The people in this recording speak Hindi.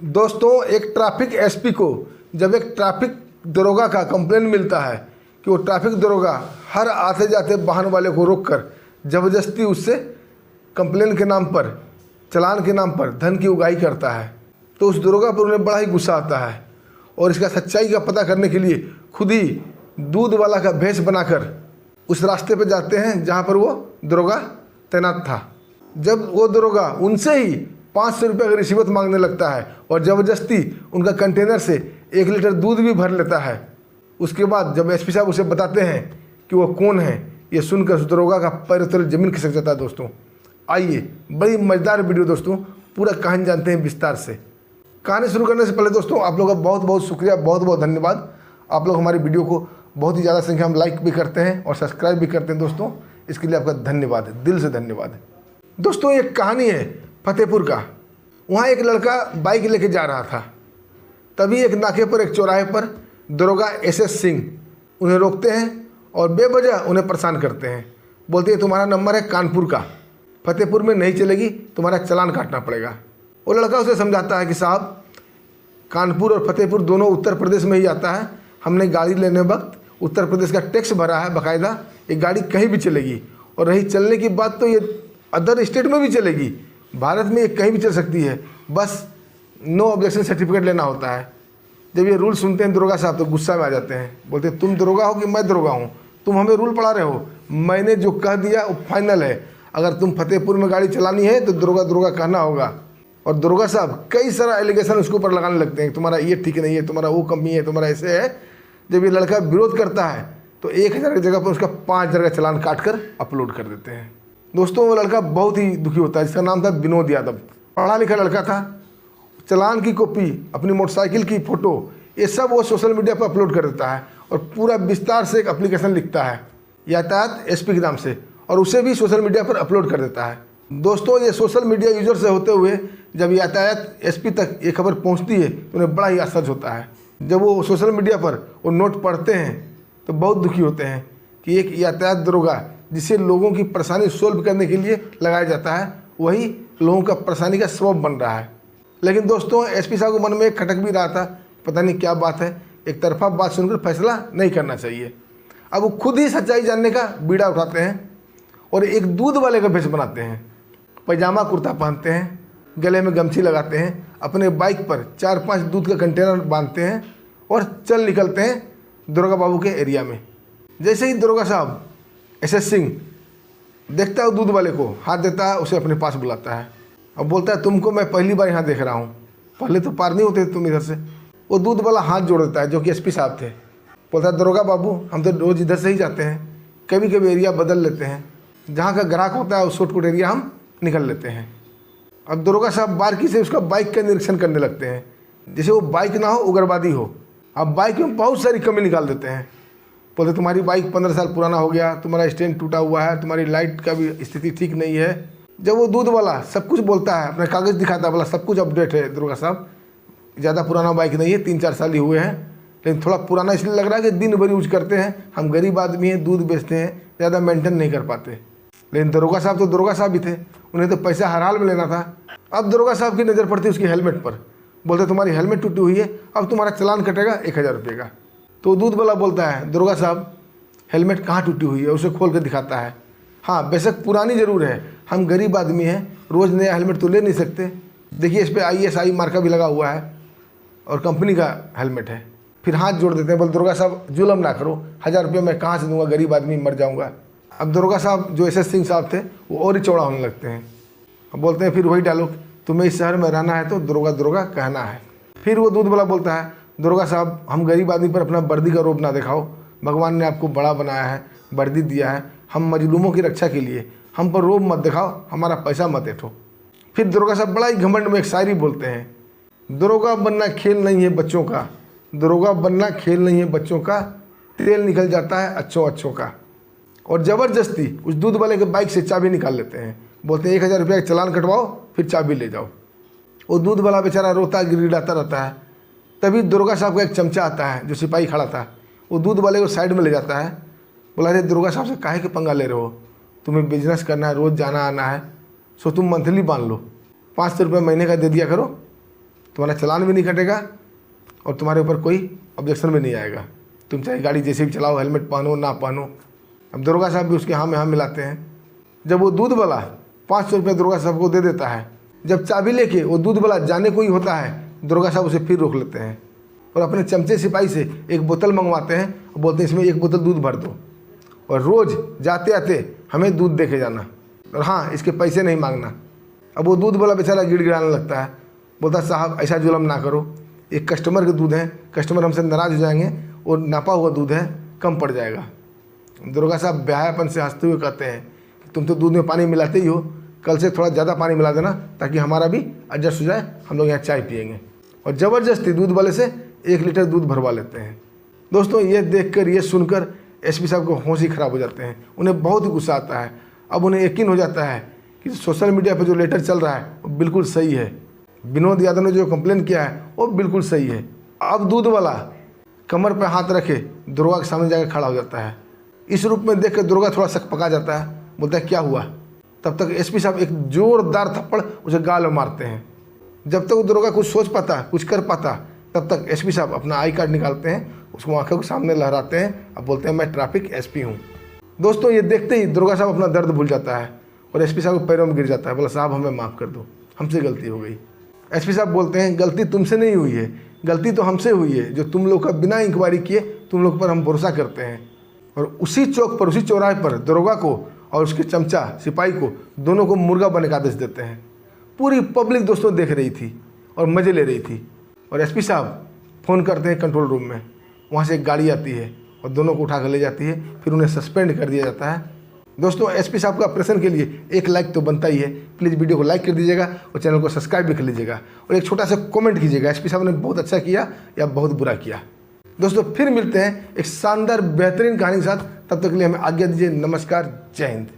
दोस्तों, एक ट्रैफिक एसपी को जब एक ट्रैफिक दरोगा का कंप्लेन मिलता है कि वो ट्रैफिक दरोगा हर आते जाते वाहन वाले को रोककर ज़बरदस्ती उससे कंप्लेन के नाम पर, चालान के नाम पर धन की उगाही करता है, तो उस दरोगा पर उन्हें बड़ा ही गुस्सा आता है और इसका सच्चाई का पता करने के लिए खुद ही दूध वाला का भेष बनाकर उस रास्ते पर जाते हैं जहाँ पर वो दरोगा तैनात था। जब वो दरोगा उनसे ही 500 रुपये की रिश्वत मांगने लगता है और ज़बरदस्ती उनका कंटेनर से 1 लीटर दूध भी भर लेता है, उसके बाद जब एसपी साहब उसे बताते हैं कि वो कौन है, ये सुनकर उस दरोगा का पैर तले जमीन खिसक जाता है। दोस्तों आइए, बड़ी मज़ेदार वीडियो दोस्तों, पूरा कहानी जानते हैं विस्तार से। कहानी शुरू करने से पहले दोस्तों आप लोगों का बहुत बहुत शुक्रिया, बहुत बहुत धन्यवाद। आप लोग हमारी वीडियो को बहुत ही ज़्यादा संख्या में लाइक भी करते हैं और सब्सक्राइब भी करते हैं दोस्तों, इसके लिए आपका धन्यवाद है, दिल से धन्यवाद है। दोस्तों एक कहानी है फतेहपुर का। वहाँ एक लड़का बाइक लेके जा रहा था, तभी एक नाके पर, एक चौराहे पर दरोगा एसएस सिंह उन्हें रोकते हैं और बेवजह उन्हें परेशान करते हैं। बोलते हैं तुम्हारा नंबर है कानपुर का, फतेहपुर में नहीं चलेगी, तुम्हारा चालान काटना पड़ेगा। वो लड़का उसे समझाता है कि साहब कानपुर और फतेहपुर दोनों उत्तर प्रदेश में ही आता है, हमने गाड़ी लेने वक्त उत्तर प्रदेश का टैक्स भरा है बाकायदा, ये गाड़ी कहीं भी चलेगी। और रही चलने की बात तो ये अदर स्टेट में भी चलेगी, भारत में ये कहीं भी चल सकती है, बस नो ऑब्जेक्शन सर्टिफिकेट लेना होता है। जब ये रूल सुनते हैं दरोगा साहब तो गुस्सा में आ जाते हैं, बोलते हैं तुम दरोगा हो कि मैं दरोगा हूँ, तुम हमें रूल पढ़ा रहे हो, मैंने जो कह दिया वो फाइनल है। अगर तुम फतेहपुर में गाड़ी चलानी है तो दरोगा दरोगा कहना होगा। और दरोगा साहब कई सारा एलिगेशन उसके ऊपर लगाने लगते हैं, तुम्हारा ये ठीक नहीं है, तुम्हारा वो कमी है, तुम्हारा ऐसे है। जब ये लड़का विरोध करता है तो 1000 की जगह पर उसका 5000 का चालान काट कर अपलोड कर देते हैं। दोस्तों वो लड़का बहुत ही दुखी होता है, जिसका नाम था विनोद यादव। पढ़ा लिखा लड़का था। चालान की कॉपी, अपनी मोटरसाइकिल की फ़ोटो, ये सब वो सोशल मीडिया पर अपलोड कर देता है और पूरा विस्तार से एक एप्लीकेशन लिखता है यातायात एसपी के नाम से, और उसे भी सोशल मीडिया पर अपलोड कर देता है। दोस्तों ये सोशल मीडिया यूजर से होते हुए जब यातायात एसपी तक ये खबर पहुंचती है तो उन्हें बड़ा ही आश्चर्य होता है। जब वो सोशल मीडिया पर वो नोट पढ़ते हैं तो बहुत दुखी होते हैं कि एक यातायात दरोगा जिसे लोगों की परेशानी सोल्व करने के लिए लगाया जाता है, वही लोगों का परेशानी का सबब बन रहा है। लेकिन दोस्तों एसपी साहब को मन में एक खटक भी रहा था, पता नहीं क्या बात है, एक तरफा बात सुनकर फैसला नहीं करना चाहिए। अब वो खुद ही सच्चाई जानने का बीड़ा उठाते हैं और एक दूध वाले का भेष बनाते हैं। पैजामा कुर्ता पहनते हैं, गले में गमछी लगाते हैं, अपने बाइक पर 4-5 दूध का कंटेनर बांधते हैं और चल निकलते हैं दरोगा बाबू के एरिया में। जैसे ही दरोगा साहब एसएस सिंह देखता है दूध वाले को, हाथ देता है, उसे अपने पास बुलाता है और बोलता है तुमको मैं पहली बार यहाँ देख रहा हूँ, पहले तो पार नहीं होते तुम इधर से। वो दूध वाला हाथ जोड़ देता है, जो कि एसपी साहब थे। बोलता है दरोगा बाबू हम तो रोज़ इधर से ही जाते हैं, कभी कभी एरिया बदल लेते हैं, जहाँ का ग्राहक होता है उस शॉर्टकट एरिया हम निकल लेते हैं। अब दरोगा साहब बारीकी से उसका बाइक का निरीक्षण करने लगते हैं, जैसे वो बाइक ना हो उग्रवादी हो। अब बाइक में बहुत सारी कमी निकाल देते हैं। बोलते तुम्हारी बाइक 15 साल पुराना हो गया, तुम्हारा स्टैंड टूटा हुआ है, तुम्हारी लाइट का भी स्थिति ठीक नहीं है। जब वो दूध वाला सब कुछ बोलता है, अपने कागज़ दिखाता है, बोला सब कुछ अपडेट है दरोगा साहब, ज़्यादा पुराना बाइक नहीं है, 3-4 साल ही हुए हैं, लेकिन थोड़ा पुराना इसलिए लग रहा है कि दिन भर यूज करते हैं, हम गरीब आदमी हैं, दूध बेचते हैं, ज़्यादा मेंटेन नहीं कर पाते। लेकिन दरोगा साहब तो दरोगा साहब ही थे, उन्हें तो पैसा हर हाल में लेना था। अब दरोगा साहब की नज़र पड़ती उसकी हेलमेट पर, बोलते तुम्हारी हेलमेट टूटी हुई है, अब तुम्हारा चालान कटेगा 1000 रुपये का। तो दूध वाला बोलता है दरोगा साहब हेलमेट कहाँ टूटी हुई है, उसे खोल कर दिखाता है। हाँ बेशक पुरानी ज़रूर है, हम गरीब आदमी हैं, रोज़ नया हेलमेट तो ले नहीं सकते, देखिए इस पर ISI मार्का भी लगा हुआ है और कंपनी का हेलमेट है। फिर हाथ जोड़ देते हैं, बोल दरोगा साहब जुल्म ना करो, 1000 रुपये मैं कहाँ से दूंगा, गरीब आदमी मर जाऊँगा। अब दरोगा साहब जो एसएस सिंह साहब थे वो और ही चौड़ा होने लगते हैं। अब बोलते हैं फिर वही डायलॉग, तुम्हें इस शहर में रहना है तो दरोगा दरोगा कहना है। फिर वो दूध वाला बोलता है दरोगा साहब हम गरीब आदमी पर अपना वर्दी का रोब ना दिखाओ, भगवान ने आपको बड़ा बनाया है, वर्दी दिया है, हम मजलूमों की रक्षा के लिए, हम पर रोब मत दिखाओ, हमारा पैसा मत ऐठो। फिर दरोगा साहब बड़ा ही घमंड में एक शायरी बोलते हैं, दरोगा बनना खेल नहीं है बच्चों का, दरोगा बनना खेल नहीं है बच्चों का, तेल निकल जाता है अच्छों अच्छों का। और ज़बरदस्ती उस दूध वाले के बाइक से चाबी निकाल लेते हैं, बोलते हैं 1000 रुपये का चालान कटवाओ फिर चाबी ले जाओ। वो दूध वाला बेचारा रोता गिड़गिड़ाता रहता है। तभी दरोगा साहब का एक चमचा आता है जो सिपाही खड़ा था, वो दूध वाले को साइड में ले जाता है, बोला अरे दरोगा साहब से काहे के पंगा ले रहे हो, तुम्हें बिजनेस करना है, रोज़ जाना आना है, सो तुम मंथली बांध लो, 500 रुपये महीने का दे दिया करो, तुम्हारा चालान भी नहीं कटेगा और तुम्हारे ऊपर कोई ऑब्जेक्शन भी नहीं आएगा। तुम चाहे गाड़ी जैसे भी चलाओ, हेलमेट पहनो ना पहनो। अब दरोगा साहब भी उसके हाँ में हाँ मिलाते हैं। जब वो दूध वाला 500 रुपये दरोगा साहब को दे देता है, जब चाबी लेके वो दूध वाला जाने को ही होता है, दरोगा साहब उसे फिर रोक लेते हैं और अपने चमचे सिपाही से एक बोतल मंगवाते हैं और बोलते हैं इसमें एक बोतल दूध भर दो और रोज़ जाते आते हमें दूध दे के जाना, और हाँ इसके पैसे नहीं मांगना। अब वो दूध वाला बेचारा गिड़गिड़ाने लगता है, बोलता साहब ऐसा जुल्म ना करो, एक कस्टमर के दूध है, कस्टमर हमसे नाराज़ हो जाएंगे और नापा हुआ दूध है, कम पड़ जाएगा। दरोगा साहब बेहयापन से हंसते हुए कहते हैं कि तुम तो दूध में पानी मिलाते ही हो, कल से थोड़ा ज़्यादा पानी मिला देना ताकि हमारा भी एडजस्ट हो जाए, हम लोग यहाँ चाय पियेंगे। और ज़बरदस्ती दूध वाले से 1 लीटर दूध भरवा लेते हैं। दोस्तों ये देखकर, ये सुनकर एसपी साहब को होश ही ख़राब हो जाते हैं। उन्हें बहुत ही गुस्सा आता है। अब उन्हें यकीन हो जाता है कि सोशल मीडिया पर जो लेटर चल रहा है वो बिल्कुल सही है, विनोद यादव ने जो कंप्लेन किया है वो बिल्कुल सही है। अब दूध वाला कमर पर हाथ रखे दरोगा के सामने जाकर खड़ा हो जाता है। इस रूप में देख कर दरोगा थोड़ा शक पका जाता है, बोलता है क्या हुआ। तब तक एसपी साहब एक जोरदार थप्पड़ उसे गाल में मारते हैं। जब तक वो दरोगा कुछ सोच पाता, कुछ कर पाता, तब तक एसपी साहब अपना आई कार्ड निकालते हैं, उसको आंखों के सामने लहराते हैं और बोलते हैं मैं ट्रैफिक एसपी हूँ। दोस्तों ये देखते ही दरोगा साहब अपना दर्द भूल जाता है और एसपी साहब के पैरों में गिर जाता है, बोला साहब हमें माफ़ कर दो, हमसे गलती हो गई। एसपी साहब बोलते हैं गलती तुमसे नहीं हुई है, गलती तो हमसे हुई है, जो तुम लोग का बिना इंक्वायरी किए तुम लोग पर हम भरोसा करते हैं। और उसी चौक पर, उसी चौराहे पर दरोगा को और उसके चमचा सिपाही को दोनों को मुर्गा बनने का आदेश देते हैं। पूरी पब्लिक दोस्तों देख रही थी और मज़े ले रही थी। और एसपी साहब फ़ोन करते हैं कंट्रोल रूम में, वहाँ से एक गाड़ी आती है और दोनों को उठा कर ले जाती है, फिर उन्हें सस्पेंड कर दिया जाता है। दोस्तों एसपी साहब का ऑपरेशन के लिए एक लाइक तो बनता ही है, प्लीज़ वीडियो को लाइक कर दीजिएगा और चैनल को सब्सक्राइब भी कर लीजिएगा और एक छोटा सा कमेंट कीजिएगा एसपी साहब ने बहुत अच्छा किया या बहुत बुरा किया। दोस्तों फिर मिलते हैं एक शानदार बेहतरीन कहानी के साथ, तब तक के लिए हमें आज्ञा दीजिए। नमस्कार, जय हिंद।